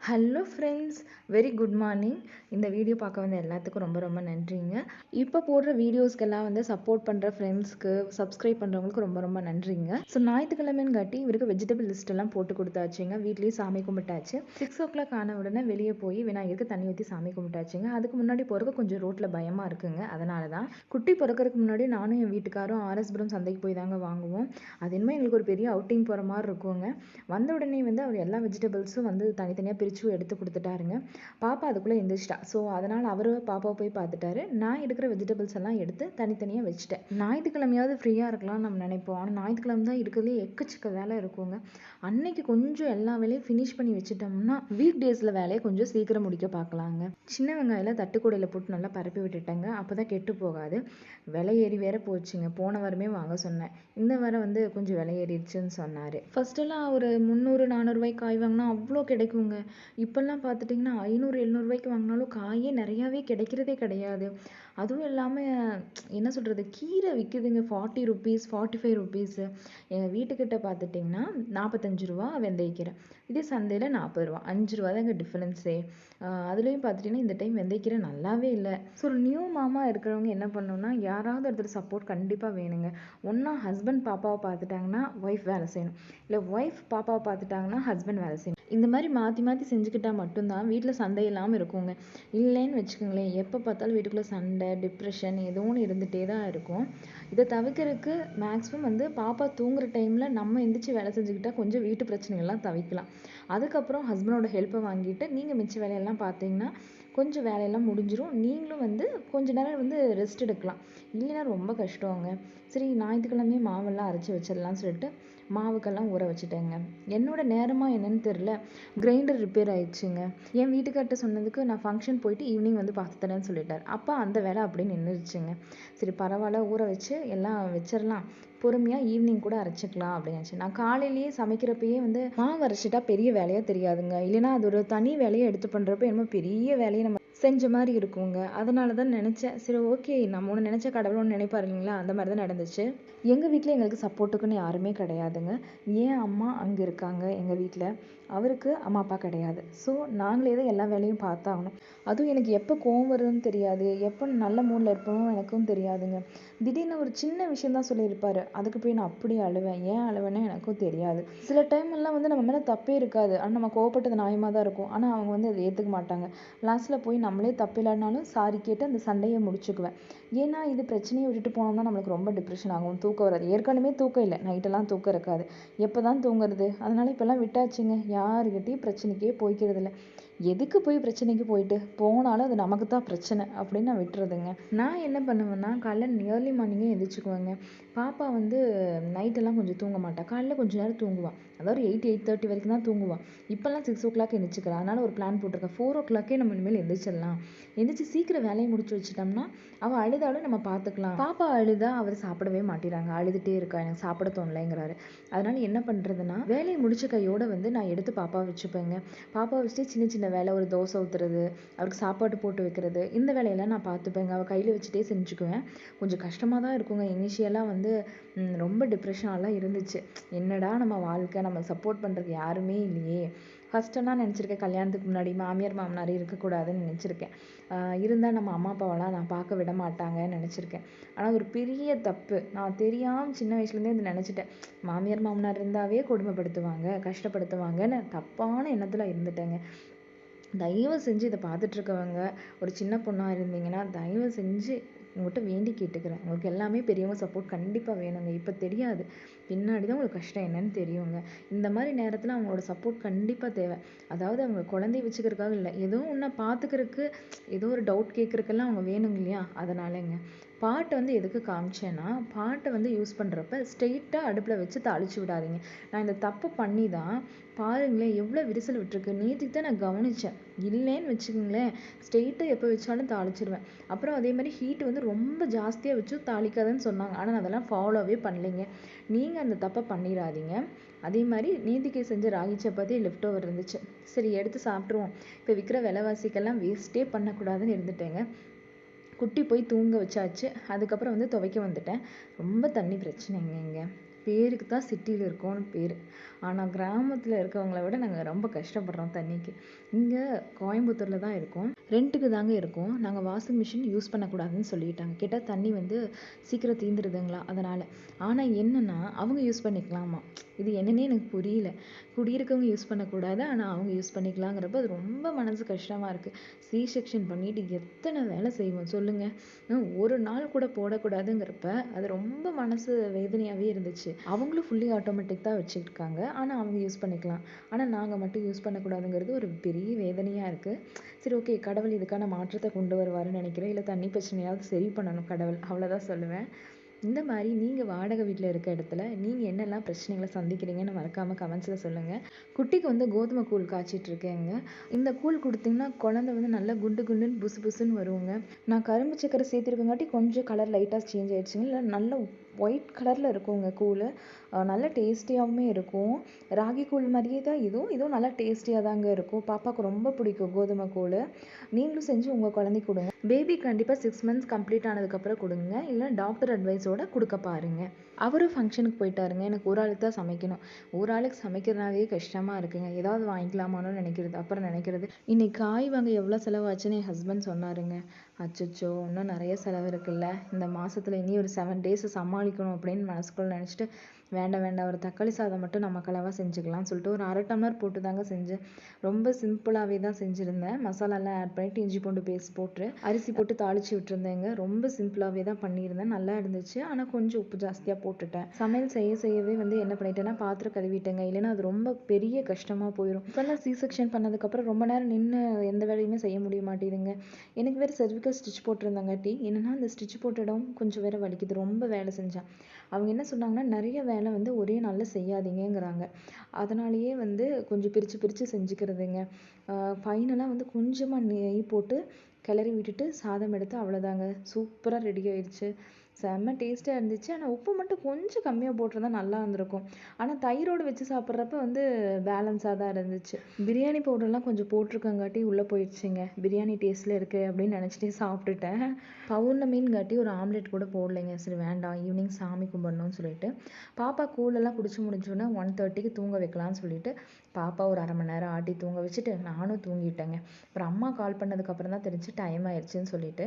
Hello friends, very good morning. இந்த video பார்க்க வந்த எல்லாத்துக்கும் ரொம்ப ரொம்ப நன்றிங்க. இப்போ போடுற வீடியோஸ்க்கெல்லாம் சப்போர்ட் பண்ணுற ஃப்ரெண்ட்ஸ்க்கு, சப்ஸ்கிரைப் பண்ணுறவங்களுக்கு ரொம்ப ரொம்ப நன்றிங்க. ஸோ ஞாயிற்றுக்கிழமைன்னு இவருக்கு வெஜிடபிள் லிஸ்ட் எல்லாம் போட்டு கொடுத்தாச்சுங்க. வீட்லேயும் சாமி கும்பிட்டாச்சு. 6 o'clock ஆன உடனே வெளியே போய் விநாயகருக்கு தண்ணி ஊற்றி சாமி கும்பிட்டாச்சுங்க. அதுக்கு முன்னாடி போகிறதுக்கு கொஞ்சம் ரோட்டில் பயமாக இருக்குங்க. அதனால தான் குட்டி பிறக்கிறதுக்கு முன்னாடி நானும் என் வீட்டுக்காரும் ஆர்எஸ்புரம் சந்தைக்கு போய் தாங்க வாங்குவோம். அது என்னமோ எங்களுக்கு ஒரு பெரிய அவுட்டிங் போகிற மாதிரி இருக்குங்க. வந்த உடனே அவர் எல்லா வெஜிடபிள்ஸும் தனித்தனியாக பிரித்து எடுத்து கொடுத்துட்டாருங்க. பாப்பா அதுக்குள்ளே எந்திரிச்சிட்டா. ஸோ அதனால் அவர் பாப்பாவை போய் பார்த்துட்டாரு. நான் எடுக்கிற வெஜிடபிள்ஸ் எல்லாம் எடுத்து தனித்தனியாக வச்சுட்டேன். ஞாயிற்றுக்கிழமையாவது ஃப்ரீயாக இருக்கலாம்னு நம்ம நினைப்போம். ஆனால் ஞாயிற்றுக்கிழமை தான் இருக்கிறதுலே எக்கச்சக்க வேலை இருக்குங்க. அன்னைக்கு கொஞ்சம் எல்லா வேலையும் ஃபினிஷ் பண்ணி வச்சுட்டோம்னா வீக் டேஸில் வேலையை கொஞ்சம் சீக்கிரம் முடிக்க பார்க்கலாங்க. சின்ன வெங்காயம் தட்டுக்கூடையில் போட்டு நல்லா பரப்பி விட்டுட்டேங்க. அப்போ தான் கெட்டு போகாது. விலை ஏறி வேற போச்சுங்க. போன வாரமே வாங்க சொன்னேன். இந்த வாரம் கொஞ்சம் விலை ஏறிடுச்சுன்னு சொன்னார். ஃபர்ஸ்டெல்லாம் ஒரு 300-400 காய் வாங்கினா அவ்வளோ கிடைக்குங்க. இப்போல்லாம் பார்த்துட்டிங்கன்னா 500-700 வாங்கினாலும் காயே நிறையாவே கிடைக்கிறதே கிடையாது. அதுவும் இல்லாமல் என்ன சொல்கிறது, கீரை விற்குதுங்க 40 rupees 45 rupees. எங்கள் வீட்டுக்கிட்ட பார்த்துட்டிங்கன்னா 45 ரூபா வெந்தயக்கீரை. இதே சந்தையில் 40 ரூபா, 5 ரூபா தாங்க டிஃப்ரென்ஸே. அதுலேயும் பார்த்துட்டிங்கன்னா இந்த டைம் வெந்தயக்கீரை நல்லாவே இல்லை. ஸோ நியூ மாமா இருக்கிறவங்க என்ன பண்ணணும்னா, யாராவது ஒருத்தர் சப்போர்ட் கண்டிப்பாக வேணுங்க. ஒன்றா ஹஸ்பண்ட் பாப்பாவை பார்த்துட்டாங்கன்னா ஒய்ஃப் வேலை செய்யணும், இல்லை ஒய்ஃப் பாப்பாவை பார்த்துட்டாங்கன்னா ஹஸ்பண்ட் வேலை செய்யணும். இந்த மாதிரி மாற்றி மாற்றி செஞ்சுக்கிட்டா மட்டும்தான் வீட்டில் சண்டை இல்லாமல் இருக்குங்க. இல்லைன்னு வச்சுக்கோங்களேன், எப்போ பார்த்தாலும் வீட்டுக்குள்ளே சண்டை, டிப்ரெஷன் ஏதோ ஒன்று இருந்துகிட்டே தான் இருக்கும். இதை தவிர்க்கிறதுக்கு மேக்ஸிமம் பாப்பா தூங்குற டைமில் நம்ம எந்திரிச்சு வேலை செஞ்சுக்கிட்டா கொஞ்சம் வீட்டு பிரச்சனைகள்லாம் தவிர்க்கலாம். அதுக்கப்புறம் ஹஸ்பண்டோட ஹெல்ப்பை வாங்கிட்டு நீங்கள் மிச்ச வேலையெல்லாம் பார்த்தீங்கன்னா கொஞ்சம் வேலையெல்லாம் முடிஞ்சிடும். நீங்களும் கொஞ்ச நேரம் ரெஸ்ட் எடுக்கலாம். இல்லைன்னா ரொம்ப கஷ்டங்க. சரி, ஞாயிற்றுக்கிழமையே மாவெல்லாம் அரைச்சி வச்சிடலாம்னு சொல்லிட்டு மாவுக்கெல்லாம் ஊற வச்சுட்டேங்க. என்னோட நேரமாக என்னன்னு தெரில, கிரைண்டர் ரிப்பேர் ஆயிடுச்சுங்க. என் வீட்டுக்கார்ட்ட சொன்னதுக்கு நான் ஃபங்க்ஷன் போயிட்டு ஈவினிங் பார்த்து தரேன்னு சொல்லிட்டார். அப்போ அந்த வேலை அப்படியே நின்றுச்சுங்க. சரி பரவாயில்ல, ஊற வச்சு எல்லாம் வச்சிடலாம், பொறுமையாக ஈவினிங் கூட அரைச்சிக்கலாம் அப்படின்னு. நான் காலையிலேயே சமைக்கிறப்பயே மாவு அரைச்சிட்டா பெரிய வேலையாக தெரியாதுங்க. இல்லைன்னா அது ஒரு தனி வேலையை எடுத்து பண்ணுறப்ப என்னமோ பெரிய வேலையை நம்ம செஞ்ச மாதிரி இருக்குங்க. அதனால தான் நினச்சேன், சரி ஓகே, நம்ம ஒன்று நினச்ச கடவுள் ஒன்று நினைப்பார் இல்லைங்களா, அந்த மாதிரி தான் நடந்துச்சு. எங்கள் வீட்டில் எங்களுக்கு சப்போர்ட்டுக்குன்னு யாருமே கிடையாதுங்க. ஏன் அம்மா அங்கே இருக்காங்க எங்கள் வீட்டில், அவருக்கு அம்மா அப்பா கிடையாது. ஸோ நாங்களே தான் எல்லா வேலையும் பார்த்தாகணும். அதுவும் எனக்கு எப்போ கோவம் வருதுன்னு தெரியாது, எப்போ நல்ல மூடில் இருப்போம் எனக்கும் தெரியாதுங்க. திடீர்னு ஒரு சின்ன விஷயம் தான் சொல்லியிருப்பாரு, அதுக்கு போய் நான் அப்படி அழுவேன். ஏன் அழுவேன்னு எனக்கும் தெரியாது. சில டைம் எல்லாம் நம்ம மேலே தப்பே இருக்காது, ஆனால் நம்ம கோவப்பட்டது நியாயமாக தான் இருக்கும். ஆனால் அவங்க அதை ஏற்றுக்க மாட்டாங்க. லாஸ்ட்டில் போய் நம்மளே தப்பு இல்லைனாலும் சாரி கேட்டு அந்த சண்டையை முடிச்சுக்குவேன். ஏன்னா இது பிரச்சனையை விட்டுட்டு போனோம்னா நம்மளுக்கு ரொம்ப டிப்ரெஷன் ஆகும், தூக்கம் வராது. ஏற்கனவே தூக்கம் இல்லை, நைட்டெல்லாம் தூக்கம் இருக்காது. எப்போ தான் தூங்குறது? அதனால இப்போல்லாம் விட்டாச்சுங்க. யாருக்கிட்டையும் பிரச்சனைக்கே போய்க்கிறது இல்லை. எதுக்கு போய் பிரச்சனைக்கு போயிட்டு, போனாலும் அது நமக்கு தான் பிரச்சனை அப்படின்னு நான் விட்டுறதுங்க. நான் என்ன பண்ணுவேன்னா, காலைல ஏர்லி மார்னிங்கே எந்திரிச்சுக்குவேங்க. பாப்பா நைட்டெல்லாம் கொஞ்சம் தூங்க மாட்டா, காலைல கொஞ்சம் நேரம் தூங்குவாள். அதாவது 8-8:30 வரைக்கும் தான் தூங்குவாள். இப்போல்லாம் 6 o'clock எந்திரிச்சுக்கிறா. அதனால் ஒரு பிளான் போட்டிருக்கேன், 4 o'clock நம்ம இனிமேல் எந்திரிச்சிடலாம். எந்திரிச்சு சீக்கிரம் வேலையை முடிச்சு வச்சுட்டோம்னா அவள் அழுதாலும் நம்ம பார்த்துக்கலாம். பாப்பா அழுதா அவர் சாப்பிடவே மாட்டேறாங்க, அழுதுகிட்டே இருக்கா, எனக்கு சாப்பிட தோணலைங்கிறாரு. அதனால என்ன பண்ணுறதுன்னா, வேலையை முடிச்ச கையோடு நான் எடுத்து பாப்பாவை வச்சுப்பேங்க. பாப்பாவை வச்சுட்டு சின்ன சின்ன வேலை, ஒரு தோசை ஊற்றுறது, அவருக்கு சாப்பாடு போட்டு வைக்கிறது, இந்த வேலையெல்லாம் நான் பார்த்துப்பேங்க. அவள் கையில் வச்சுட்டே செஞ்சுக்குவேன். கொஞ்சம் கஷ்டமாக தான் இருக்குங்க. இனிஷியலாக ரொம்ப டிப்ரெஷனாலாம் இருந்துச்சு. என்னடா நம்ம வாழ்க்கை, நம்ம சப்போர்ட் பண்ணுறதுக்கு யாருமே இல்லையே. ஃபஸ்ட்டெல்லாம் நினச்சிருக்கேன், கல்யாணத்துக்கு முன்னாடி மாமியார் மாமனார் இருக்கக்கூடாதுன்னு நினச்சிருக்கேன். இருந்தால் நம்ம அம்மா அப்பாவெல்லாம் நான் பார்க்க விட மாட்டாங்கன்னு நினச்சிருக்கேன். ஆனால் ஒரு பெரிய தப்பு, நான் தெரியாமல் சின்ன வயசுலேருந்தே இதை நினச்சிட்டேன். மாமியார் மாமனார் இருந்தாவே கொடுமைப்படுத்துவாங்க, கஷ்டப்படுத்துவாங்கன்னு தப்பான எண்ணத்தில் இருந்துட்டேங்க. தயவு செஞ்சு இதை பார்த்துட்ருக்கவங்க ஒரு சின்ன பொண்ணாக இருந்தீங்கன்னா தயவு செஞ்சு உங்கள்கிட்ட வேண்டி கேட்டுக்கிறேன். உங்களுக்கு எல்லாமே பெரியவங்க சப்போர்ட் கண்டிப்பாக வேணுங்க. இப்போ தெரியாது, பின்னாடி தான் உங்களுக்கு கஷ்டம் என்னன்னு தெரியுங்க. இந்த மாதிரி நேரத்தில் அவங்களோட சப்போர்ட் கண்டிப்பாக தேவை. அதாவது அவங்க குழந்தைய வச்சுக்கிறதுக்காக இல்லை, ஏதோ ஒன்று பார்த்துக்கிறதுக்கு, ஏதோ ஒரு டவுட் கேட்குறதுக்கெல்லாம் அவங்க வேணுங்க இல்லையா. அதனாலங்க பாட்டை எதுக்கு காமிச்சேன்னா, பாட்டை யூஸ் பண்ணுறப்ப ஸ்ட்ரெயிட்டாக அடுப்பில் வச்சு தாளித்து விடாதீங்க. நான் இந்த தப்பு பண்ணி தான் பாருங்களேன் எவ்வளோ விரிசல் விட்டுருக்கு. நேற்றுக்கு தான் நான் கவனித்தேன். இல்லைன்னு வச்சுக்கோங்களேன், ஸ்ட்ரெயிட்டாக எப்போ வச்சாலும் தாளிச்சிருவேன். அப்புறம் அதே மாதிரி ஹீட் ரொம்ப ஜாஸ்தியாக வச்சு தாளிக்காதுன்னு சொன்னாங்க. ஆனால் நான் அதெல்லாம் ஃபாலோவே பண்ணலைங்க. நீங்கள் அந்த தப்பை பண்ணிடாதீங்க. அதே மாதிரி நேத்திக்கு செஞ்ச ராகி சப்பாத்தி லெஃப்ட் ஓவர் இருந்துச்சு, சரி எடுத்து சாப்பிட்ருவோம். இப்போ விற்கிற விலைவாசிக்கெல்லாம் வேஸ்ட்டே பண்ணக்கூடாதுன்னு இருந்துட்டேங்க. குட்டி போய் தூங்க வச்சாச்சு. அதுக்கப்புறம் துவைக்க வந்துட்டேன். ரொம்ப தண்ணி பிரச்சனைங்க இங்கே. பேருக்கு தான் சிட்டியில் இருக்கோம்னு பேர். ஆனால் கிராமத்தில் இருக்கவங்கள விட நாங்கள் ரொம்ப கஷ்டப்படுறோம் தண்ணிக்கு. இங்கே கோயம்புத்தூரில் தான் இருக்கோம். ரெண்ட்டுக்கு தாங்க இருக்கோம். நாங்கள் வாஷிங் மிஷின் யூஸ் பண்ணக்கூடாதுன்னு சொல்லிட்டாங்க. கேட்டால் தண்ணி வந்து சீக்கிரம் தீந்துடுதுங்களா அதனால். ஆனால் என்னென்னா அவங்க யூஸ் பண்ணிக்கலாமா. இது என்னன்னே எனக்கு புரியல. குடியிருக்கவங்க யூஸ் பண்ணக்கூடாது, ஆனால் அவங்க யூஸ் பண்ணிக்கலாங்கிறப்ப அது ரொம்ப மனசு கஷ்டமாக இருக்குது. சி செக்ஷன் பண்ணிட்டு எத்தனை வேலை செய்வோம் சொல்லுங்கள். ஒரு நாள் கூட போடக்கூடாதுங்கிறப்ப அது ரொம்ப மனசு வேதனையாகவே இருந்துச்சு. அவங்களும் ஃபுல்லி ஆட்டோமேட்டிக் தான் வச்சுருக்காங்க, ஆனால் அவங்க யூஸ் பண்ணிக்கலாம். ஆனால் நாங்கள் மட்டும் யூஸ் பண்ணக்கூடாதுங்கிறது ஒரு பெரிய வேதனையாக இருக்குது. சரி, ஓகே, கடவுள் இதுக்கான மாற்றத்தை கொண்டு வருவாருன்னு நினைக்கிறேன். இல்லை தண்ணி பிரச்சனையாவது சரி பண்ணணும் கடவுள், அவ்வளோதான் சொல்லுவேன். இந்த மாதிரி நீங்கள் வாடகை வீட்டில் இருக்க இடத்துல நீங்கள் என்னெல்லாம் பிரச்சனைகளை சந்திக்கிறீங்கன்னு மறக்காமல் கமெண்ட்ஸில் சொல்லுங்கள். குட்டிக்கு வந்து கோதுமை கூழ் காய்ச்சிட்டு இருக்கேங்க. இந்த கூழ் கொடுத்தீங்கன்னா குழந்தை வந்து நல்லா குண்டு குண்டுன்னு புசு புசுன்னு வருவாங்க. நான் கரும்பு சக்கரை சேர்த்துருக்கங்காட்டி கொஞ்சம் கலர் லைட்டாக சேஞ்ச் ஆயிடுச்சுங்க. இல்லை நல்ல ஒயிட் கலரில் இருக்குங்க கூழ். நல்ல டேஸ்டியாகவுமே இருக்கும். ராகி கூழ் மாதிரியே தான் இதுவும் நல்லா டேஸ்டியாக தாங்க இருக்கும். பாப்பாவுக்கு ரொம்ப பிடிக்கும் கோதுமை கூழ். நீங்களும் செஞ்சு உங்கள் குழந்தைக்கு கொடுங்க. பேபி கண்டிப்பாக 6 மந்த்ஸ் கம்ப்ளீட் ஆனதுக்கப்புறம் கொடுங்க, இல்லை டாக்டர் அட்வைஸோட கொடுக்க பாருங்க. அவரும் ஃபங்க்ஷனுக்கு போயிட்டாருங்க. எனக்கு ஒரு ஆளுக்கு தான் சமைக்கணும். ஒரு ஆளுக்கு சமைக்கிறதுனாவே கஷ்டமாக இருக்குங்க. ஏதாவது வாங்கிக்கலாமான்னு நினைக்கிறது, அப்புறம் நினைக்கிறது இன்னைக்கு காய் வாங்க எவ்வளோ செலவாச்சுன்னு என் ஹஸ்பண்ட் சொன்னாருங்க. அச்சோ, இன்னும் நிறைய செலவு இருக்குல்ல, இந்த மாதத்தில் இனி ஒரு 7 டேஸ் சமாளிக்கணும் அப்படின்னு மனசுக்குள்ள நினச்சிட்டு வேண்டாம் ஒரு தக்காளி சாதம் மட்டும் நம்ம கலவாக செஞ்சுக்கலாம்னு சொல்லிட்டு ஒரு 1/2 டம்ளர் போட்டு தாங்க செஞ்சேன். ரொம்ப சிம்பிளாகவே தான் செஞ்சுருந்தேன். மசாலாலாம் ஆட் பண்ணிட்டு இஞ்சி பூண்டு பேஸ்ட் போட்டு அரிசி போட்டு தாளித்து விட்டுருந்தேங்க. ரொம்ப சிம்பிளாகவே தான் பண்ணியிருந்தேன். நல்லா இருந்துச்சு. ஆனால் கொஞ்சம் உப்பு ஜாஸ்தியாக போட்டுட்டேன். சமையல் செய்யவே வந்து என்ன பண்ணிட்டேன்னா பாத்திரம் கழுவிட்டேங்க. இல்லைன்னா அது ரொம்ப பெரிய கஷ்டமாக போயிடும். இப்போல்லாம் சி செக்ஷன் பண்ணதுக்கப்புறம் ரொம்ப நேரம் நின்று எந்த வேலையுமே செய்ய முடிய மாட்டேங்குதுங்க. எனக்கு வேறு சர்விக்கல் ஸ்டிச் போட்டிருந்தாங்காட்டி என்னென்னா அந்த ஸ்டிச் போட்ட இடம் கொஞ்சம் வேறு வலிக்குது. ரொம்ப வேலை செஞ்சேன். அவங்க என்ன சொன்னாங்கன்னா நிறைய வேலை வந்து ஒரே நாளில் செய்யாதீங்கிறாங்க. அதனாலேயே வந்து கொஞ்சம் பிரித்து செஞ்சுக்கிறதுங்க. ஃபைனலாக வந்து கொஞ்சமாக நெய் போட்டு கிளறி விட்டுட்டு சாதம் எடுத்து அவ்வளோதாங்க. சூப்பராக ரெடி ஆயிடுச்சு. செம்ம டேஸ்ட்டாக இருந்துச்சு. ஆனால் உப்பு மட்டும் கொஞ்சம் கம்மியாக போட்டிருந்தா நல்லா இருந்திருக்கும். ஆனால் தயிரோடு வச்சு சாப்பிட்றப்ப வந்து பேலன்ஸாக தான் இருந்துச்சு. பிரியாணி பவுடர்லாம் கொஞ்சம் போட்டிருக்கங்காட்டி உள்ளே போயிடுச்சுங்க. பிரியாணி டேஸ்ட்டில் இருக்குது அப்படின்னு நினச்சிட்டே சாப்பிட்டுட்டேன். பௌர்ணமின்காட்டி ஒரு ஆம்லெட் கூட போடலைங்க. சரி வேண்டாம், ஈவினிங் சாமி கும்பிடணும்னு சொல்லிட்டு பாப்பா கூழெல்லாம் குடிச்சு முடிஞ்சோடனே 1:30க்கு தூங்க வைக்கலாம்னு சொல்லிட்டு பாப்பா ஒரு 1/2 மணி நேரம் ஆட்டி தூங்க வச்சுட்டு நானும் தூங்கிட்டேங்க. அப்புறம் அம்மா கால் பண்ணதுக்கப்புறம் தான் தெரிஞ்சு டைம் ஆயிடுச்சுன்னு சொல்லிட்டு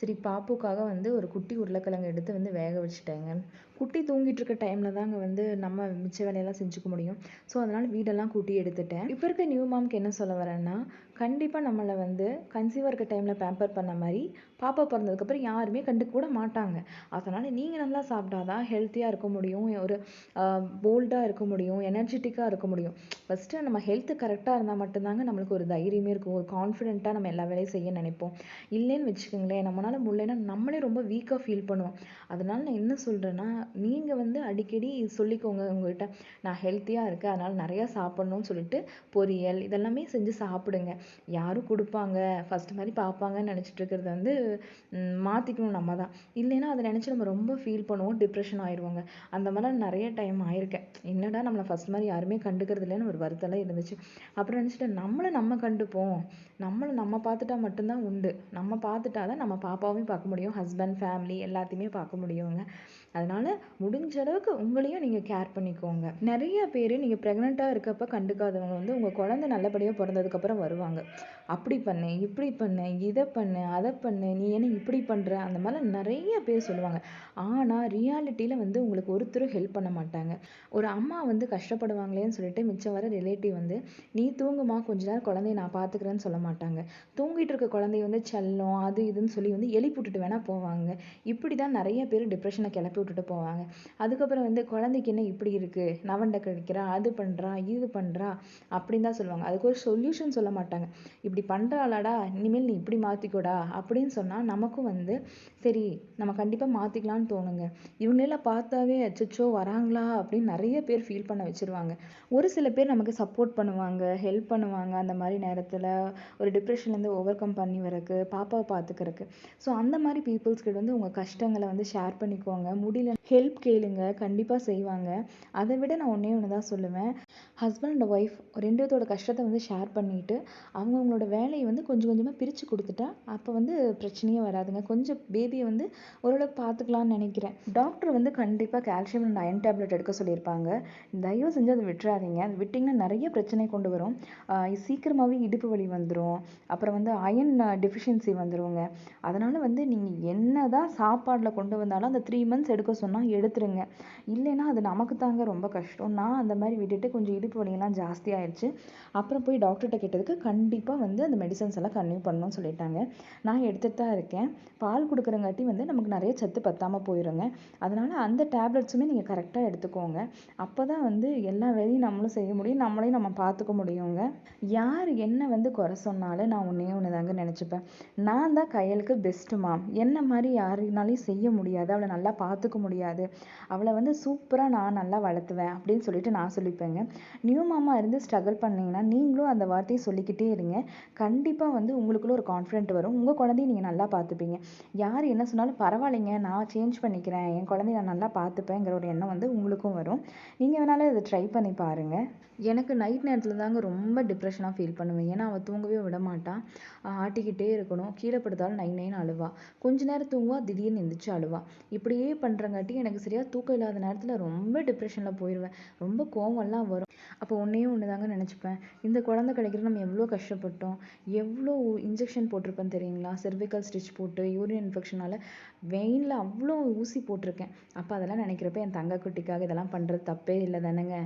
சரி பாப்புக்காக வந்து ஒரு குட்டி உருளைக்கிழங்கு எடுத்து வந்து வேக வச்சுட்டேங்க. குட்டி தூங்கிட்டு இருக்க டைமில் தாங்க வந்து நம்ம மிச்ச வேலையெல்லாம் செஞ்சுக்க முடியும். ஸோ அதனால் வீடெல்லாம் கூட்டி எடுத்துட்டேன். இப்போ இருக்க நியூ மாம்க்கு என்ன சொல்ல வரேன்னா, கண்டிப்பாக நம்மளை வந்து கன்சீவாக இருக்க டைமில் பேம்பர் பண்ண மாதிரி பாப்பா பிறந்ததுக்கப்புறம் யாருமே கண்டுக்க கூட மாட்டாங்க. அதனால் நீங்கள் நல்லா சாப்பிட்டாதான் ஹெல்த்தியாக இருக்க முடியும், ஒரு போல்டாக இருக்க முடியும், எனர்ஜெட்டிக்காக இருக்க முடியும். ஃபஸ்ட்டு நம்ம ஹெல்த்து கரெக்டாக இருந்தால் மட்டும்தாங்க நம்மளுக்கு ஒரு தைரியமே இருக்கும், ஒரு கான்ஃபிடென்ட்டாக நம்ம எல்லா வேலையும் செய்ய நினைப்போம். இல்லைன்னு வச்சுக்கோங்களேன், நம்மளால் முடியலைன்னா நம்மளே ரொம்ப வீக்காக ஃபீல் பண்ணுவோம். அதனால் நான் என்ன சொல்கிறேன்னா, நீங்கள் வந்து அடிக்கடி சொல்லிக்கோங்க உங்கள்கிட்ட, நான் ஹெல்த்தியாக இருக்கேன் அதனால் நிறையா சாப்பிட்ணுன்னு சொல்லிட்டு பொரியல் இதெல்லாமே செஞ்சு சாப்பிடுங்க. யாரும் கொடுப்பாங்க ஃபஸ்ட்டு மாதிரி பார்ப்பாங்கன்னு நினச்சிட்டு இருக்கிறத வந்து மாற்றிக்கணும் நம்ம தான். இல்லைன்னா அதை நினச்சி நம்ம ரொம்ப ஃபீல் பண்ணுவோம், டிப்ரெஷன் ஆயிடுவோங்க. அந்த மாதிரிலாம் நிறைய டைம் ஆயிருக்கேன். என்னடா நம்மளை ஃபஸ்ட் மாதிரி யாருமே கண்டுக்கிறது இல்லைன்னு ஒரு வருத்தம்லாம் இருந்துச்சு. அப்புறம் நினச்சிட்டு நம்ம கண்டுப்போம், நம்ம பார்த்துட்டா மட்டும்தான் உண்டு. நம்ம பார்த்துட்டா தான் நம்ம பாப்பாவையும் பார்க்க முடியும், ஹஸ்பண்ட் ஃபேமிலி எல்லாத்தையுமே பார்க்க முடியுங்க. அதனால் முடிஞ்ச அளவுக்கு உங்களையும் நீங்கள் கேர் பண்ணிக்கோங்க. நிறைய பேர் நீங்கள் ப்ரெக்னெண்ட்டாக இருக்கப்போ கண்டுக்காதவங்க வந்து உங்கள் குழந்தை நல்லபடியாக பிறந்ததுக்கப்புறம் வருவாங்க. அப்படி பண்ணு, இப்படி பண்ணு, இதை பண்ணு, அதை பண்ணு, நீ என்ன இப்படி பண்ணுற, அந்த மாதிரிலாம் நிறைய பேர் சொல்லுவாங்க. ஆனால் ரியாலிட்டியில் வந்து உங்களுக்கு ஒருத்தரும் ஹெல்ப் பண்ண மாட்டாங்க. ஒரு அம்மா வந்து கஷ்டப்படுவாங்களேன்னு சொல்லிட்டு மிச்சம் வர ரிலேட்டிவ் வந்து நீ தூங்குமா கொஞ்ச நேரம் குழந்தைய நான் பார்த்துக்கிறேன்னு சொல்ல மாட்டாங்க. தூங்கிட்டு இருக்க குழந்தைய வந்து செல்லம் அது இதுன்னு சொல்லி வந்து எழுப்பி விட்டுட்டு வேணால் போவாங்க. இப்படி தான் நிறைய பேர் டிப்ரெஷனை கிளப்பி விட்டுட்டு போவாங்க. அதுக்கப்புறம் வந்து குழந்தைக்கு என்ன இப்படி இருக்குது, நவண்டை கழிக்கிறா, அது பண்ணுறா, இது பண்ணுறா அப்படின்னு தான் சொல்லுவாங்க. அதுக்கு ஒரு சொல்யூஷன் சொல்ல மாட்டாங்க. இப்படி பண்ணுறாளாடா, இனிமேல் நீ இப்படி மாற்றிக்கோடா அப்படின்னு சொன்னால் நமக்கும் வந்து சரி நம்ம கண்டிப்பாக மாற்றிக்கலான்னு தோணுங்க. இவங்களெல்லாம் பார்த்தாவே அச்சோ வராங்களா அப்படின்னு நிறைய பேர் ஃபீல் பண்ண வச்சுருவாங்க. ஒரு சில பேர் நமக்கு சப்போர்ட் பண்ணுவாங்க, ஹெல்ப் பண்ணுவாங்க. அந்த மாதிரி நேரத்தில் ஒரு டிப்ரெஷன்லேருந்து ஓவர் கம் பண்ணி வரக்கு, பாப்பாவை பார்த்துக்கிறதுக்கு. ஸோ அந்த மாதிரி பீப்புள்ஸ்கிட்ட வந்து உங்கள் கஷ்டங்களை வந்து ஷேர் பண்ணிக்கோங்க. முடியல ஹெல்ப் கேளுங்க, கண்டிப்பாக செய்வாங்க. அதை விட நான் ஒன்றே ஒன்று தான் சொல்லுவேன், ஹஸ்பண்ட் அண்ட் ஒய்ஃப் 2 பேத்தோட கஷ்டத்த வந்து ஷேர் பண்ணிட்டு, அவங்கவங்களோட வேலைய வந்து கொஞ்சம் கொஞ்சமா பிரிச்சு குடுத்துட்டா, அப்ப வந்து பிரச்சனையே வராதுங்க. கொஞ்சம் பேபிய வந்து ஓரளவுக்கு பார்த்துக்கலாம்னு நெனைக்கிறேன். டாக்டர் வந்து கண்டிப்பா கால்சியம் அண்ட் அயர்ன் டேப்லெட் எடுக்க சொல்லியிருப்பாங்க. தயவு செஞ்சு அத விட்டுறாதீங்க. அது விட்டீங்கன்னா நெறைய பிரச்சனை கொண்டு வரும். சீக்கிரமாவே இடுப்பு வலி வந்துரும். அப்புறம் வந்து அயர்ன் டெஃபிஷியன்சி வந்துருங்க. அதனால வந்து நீங்க என்னதான் சாப்பாடுல கொண்டு வந்தாலும் அந்த 3 மந்த்ஸ் எடுக்க சொன்னா எடுத்துருங்க. இல்லைன்னா அது நமக்கு தாங்க ரொம்ப கஷ்டம். நான் அந்த மாரி விட்டுட்டு கொஞ்சம் இடுப்பு வலியெல்லாம் ஜாஸ்தி ஆயிடுச்சு. அப்புறம் போய் டாக்டர்ட்ட கேட்டதுக்கு கண்டிப்பா வந்து அந்த மெடிசன்ஸ் எல்லாம் கன்டினியூ பண்ணணும்னு சொல்லிட்டாங்க. நான் எடுத்துட்டு தான் இருக்கேன். பால் குடுக்குறங்காட்டி வந்து நமக்கு நெறைய சத்து பத்தாம போயிருங்க. அதனால அந்த டேப்லெட்ஸுமே நீங்க கரெக்ட்டா எடுத்துக்கோங்க. அப்பதான் வந்து எல்லா வேலையும் நம்மளும் செய்ய முடியும். நம்மளையும் நம்ம பார்த்துக்க முடியுங்க. யார் என்ன வந்து குறை சொன்னாலும் நான் ஒண்ணே ஒண்ணு தாங்க நெனச்சுப்பேன். நான் தான் கையலுக்கு பெஸ்ட் மாம். என்ன மாரி யாருனாலயும் செய்ய முடியாது. அவள நல்லா பார்த்துக்க முடியாது. அவள வந்து சூப்பரா நான் நல்லா வளர்த்துவேன் அப்படின்னு சொல்லிட்டு நான் சொல்லிப்பேங்க. நியூ மாமா இருந்து ஸ்ட்ரகிள் பண்ணீங்கன்னா நீங்களும் அந்த வார்த்தையை சொல்லிக்கிட்டே இருங்க. கண்டிப்பா வந்து உங்களுக்குள்ள ஒரு கான்ஃபிடென்ட் வரும். உங்க குழந்தைய நீங்க நல்லா பார்த்துப்பீங்க. யார் என்ன சொன்னாலும் பரவாயில்லைங்க, நான் சேஞ்ச் பண்ணிக்கிறேன், என் குழந்தைய நான் நல்லா பார்த்துப்பேங்கிற ஒரு எண்ணம் வந்து உங்களுக்கும் வரும். நீங்க வேணாலும் இதை ட்ரை பண்ணி பாருங்க. எனக்கு நைட் நேரத்துல தாங்க ரொம்ப டிப்ரெஷனா ஃபீல் பண்ணுவேன். ஏன்னா அவ தூங்கவே விட மாட்டா. ஆட்டிக்கிட்டே இருக்கணும். கீழே படுத்தாலும் நை நைன்னு அழுவா. கொஞ்ச நேரம் தூங்குவா, திடீர்னு எந்திரிச்சு அழுவா. இப்படியே பண்றங்காட்டி எனக்கு சரியா தூக்கம் இல்லாத நேரத்துல ரொம்ப டிப்ரெஷன்ல போயிருவேன். ரொம்ப கோவம்லாம் வரும். அப்போ ஒண்ணே ஒண்ணு தாங்க நினைச்சுப்பேன். இந்த குழந்தை கிடைக்கிறது நம்ம எவ்வளோ கஷ்டப்பட்டோம். எவ்வளோ இன்ஜெக்ஷன் போட்டிருப்பேன் தெரியுங்களா? செர்விக்கல் ஸ்டிச் போட்டு யூரின் இன்ஃபெக்ஷனால வெயின்ல அவ்வளோ ஊசி போட்டிருக்கேன். அப்ப அதெல்லாம் நினைக்கிறப்ப என் தங்க குட்டிக்காக இதெல்லாம் பண்றது தப்பே இல்லை தானேங்க.